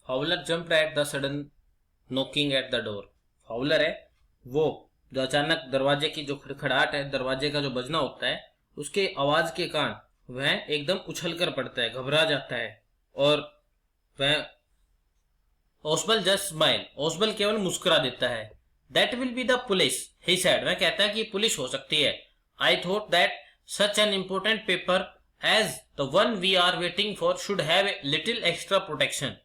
Fowler jumped at the sudden knocking at the door. Fowler है वो जो अचानक दरवाजे की जो खड़खड़ाहट है, दरवाजे का जो बजना होता है, उसके आवाज के कारण वह एकदम उछल कर पड़ता है, घबरा जाता है। और वह ओसबल जस्ट स्माइल, ओसबल केवल मुस्कुरा देता है। That will be the police he said, वह कहता है कि पुलिस हो सकती है। I thought that such an important paper as the one we are waiting for should have a little extra protection.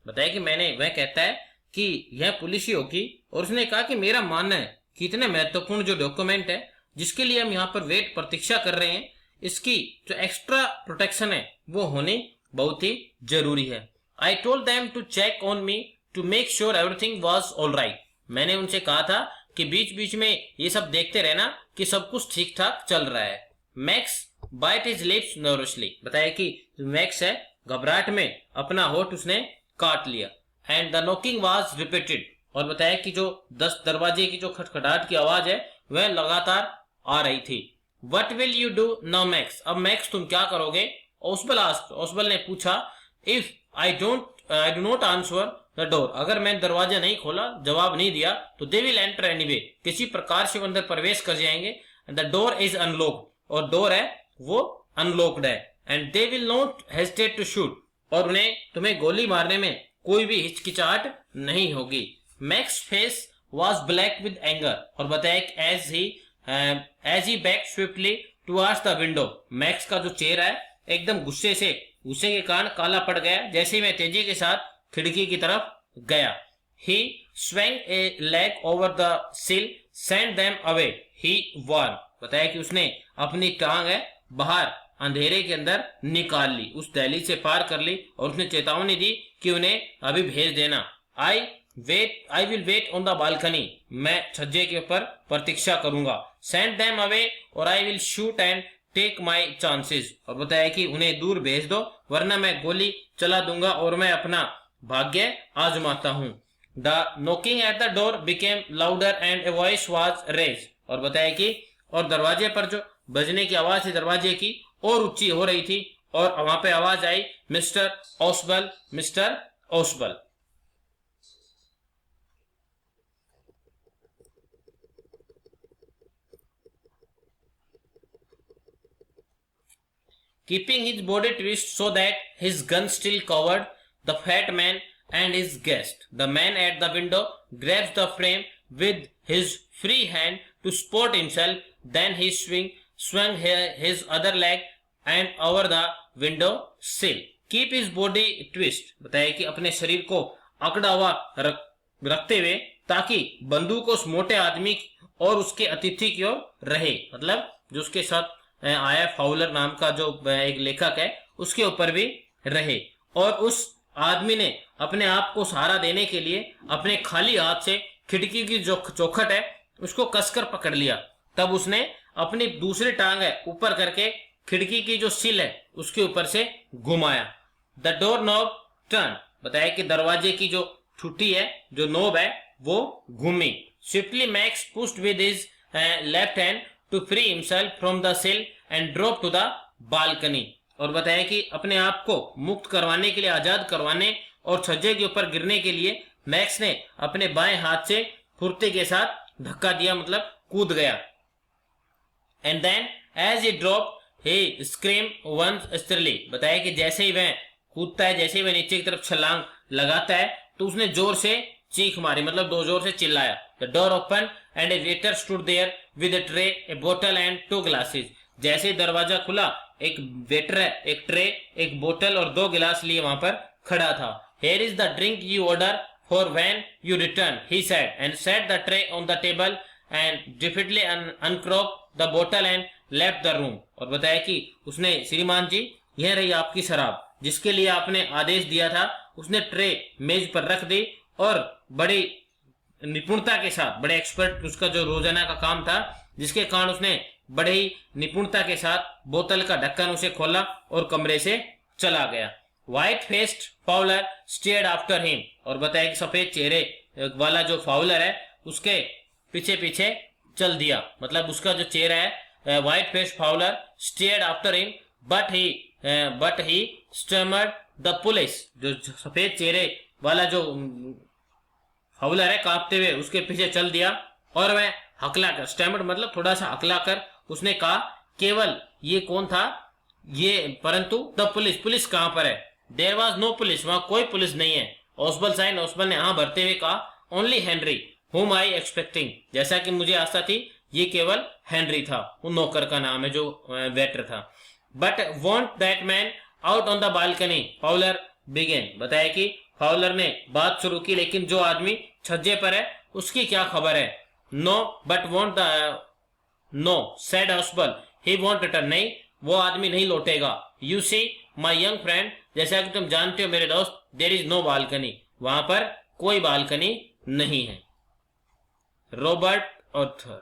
बताया कि वह कहता है कि यह पुलिस ही होगी, और उसने कहा कि मेरा मानना है कि इतने महत्वपूर्ण जो डॉक्यूमेंट है जिसके लिए हम यहाँ पर प्रतीक्षा कर रहे हैं, इसकी जो एक्स्ट्रा प्रोटेक्शन है वो होनी बहुत ही जरूरी है। I told them to check on me to make sure everything was all right. मैंने उनसे कहा था कि बीच बीच में ये सब देखते रहना कि सब कुछ ठीक ठाक चल रहा है। Max bit his lips nervously, बताया कि मैक्स है घबराहट में अपना होठ उसने काट लिया। And the knocking was repeated, और बताया कि जो 10 दरवाजे की जो खटखटाहट की आवाज है वह लगातार आ रही थी। What will you do now max, अब मैक्स तुम क्या करोगे? ओसबल आस्क्ड, ओसबल ने पूछा। If I do not answer the door, अगर मैं दरवाजा नहीं खोला, जवाब नहीं दिया, तो दे विल एंटर एनीवे, किसी प्रकार से अंदर प्रवेश कर जाएंगे। द डोर इज अनलॉक्ड, और डोर है वो अनलॉक्ड है। And they will not hesitate to shoot, और उन्हें तुम्हें गोली मारने में कोई भी हिचकिचाहट नहीं होगी। Max face was black with anger, और बताया कि as he back swiftly towards the window, Max का जो चेहरा है एकदम गुस्से के कारण काला पड़ गया जैसे ही मैं तेजी के साथ खिड़की की तरफ गया। ही swung a leg over the sill, sent them away, he warned, बताया कि उसने अपनी टांग है बाहर अंधेरे के अंदर निकाल ली, उस दहलीज से पार कर ली, और उसने चेतावनी दी कि उन्हें अभी भेज देना। I will wait on the balcony, मैं छज्जे के ऊपर प्रतीक्षा करूंगा। सेंड देम अवे और I will shoot and take my chances, और बताया कि उन्हें दूर भेज दो वरना मैं गोली चला दूंगा और मैं अपना भाग्य आजमाता हूं। The knocking at the door became louder and a voice was raise, और बताया कि और दरवाजे पर जो बजने की आवाज थी दरवाजे की और ऊंची हो रही थी, और वहां पे आवाज आई, mister Osbal, mister Osbal. Keeping his body twist so that his gun still covered the fat man and his guest, the man at the window grabs the frame with his free hand to support himself. Then he swung his other leg and over the window sill. Keep his body twist, बताया कि अपने शरीर को अकड़ा हुआ रखते हुए ताकि बंदूक उस मोटे आदमी और उसके अतिथि की ओर रहे, मतलब जो उसके साथ आया फाउलर नाम का जो एक लेखक है उसके ऊपर भी रहे। और उस आदमी ने अपने आप को सहारा देने के लिए अपने खाली हाथ से खिड़की की जो चौखट है उसको कसकर पकड़ लिया। तब उसने अपनी दूसरी टांग है ऊपर करके खिड़की की जो सिल है उसके ऊपर से घुमाया। द डोर नॉब टर्न, बताया कि दरवाजे की जो ठुटी है, जो नोब है, वो घूमी। Swiftly Max pushed with his left hand to free himself from the sill and drop to the balcony, और बताया कि अपने आप को मुक्त करवाने के लिए, आजाद करवाने और छज्जे के ऊपर गिरने के लिए मैक्स ने अपने बाएं हाथ से फुर्ती के साथ धक्का दिया, मतलब कूद गया। And then as he drop he scream once sternly, बताया कि जैसे ही वह कूदता है, जैसे ही वह नीचे की तरफ छलांग लगाता है, तो उसने जोर से चीख मारी, मतलब दो जोर से चिल्लाया। The door open and a waiter stood there with a tray, a बोतल एंड 2 ग्लासेस, जैसे ही दरवाजा खुला एक वेटर है, एक ट्रे, एक बोतल और 2 गिलास लिए वहां पर खड़ा था। Here is the drink you order for when you return, he said, and set the tray on the table and deftly uncork the बोतल एंड लेफ्ट द रूम, और बताया कि उसने, श्रीमान जी यह रही आपकी शराब जिसके लिए आपने आदेश दिया था। उसने ट्रे मेज पर रख दी और बड़ी निपुणता के साथ, बड़े एक्सपर्ट उसका जो रोजाना का काम था जिसके कारण उसने बड़े ही निपुणता के साथ बोतल का ढक्कन उसे खोला और कमरे से चला गया। White faced Fowler stared after him, और बताया कि सफेद चेहरे वाला जो फाउलर है उसके पीछे पीछे चल दिया, मतलब उसका जो चेहरा है, white faced Fowler stared after him but he stammered the police, जो सफेद चेहरे वाला जो फाउलर है कांपते हुए उसके पीछे चल दिया और वह हकला कर, स्टैमर्ड मतलब थोड़ा सा हकला कर उसने कहा, केवल ये कौन था, ये परंतु द पुलिस, पुलिस कहां पर है? देयर वॉज नो पुलिस, वहां कोई पुलिस नहीं है। ओसबल ने हाँ भरते हुए कहा, ओनली हेनरी हुम आई एक्सपेक्टिंग, जैसा कि मुझे आशा थी, ये केवल हेनरी था, वो नौकर का नाम है जो वेटर था। But won't that man out on the balcony, Fowler began, बताया कि फाउलर ने बात शुरू की, लेकिन जो आदमी छज्जे पर है उसकी क्या खबर है? No but won't the, no said Osbal, he won't return, नहीं वो आदमी नहीं लौटेगा। You see my young friend, जैसा कि तुम जानते हो मेरे दोस्त, देर इज नो बालकनी, वहां पर कोई बालकनी नहीं है। Robert Arthur.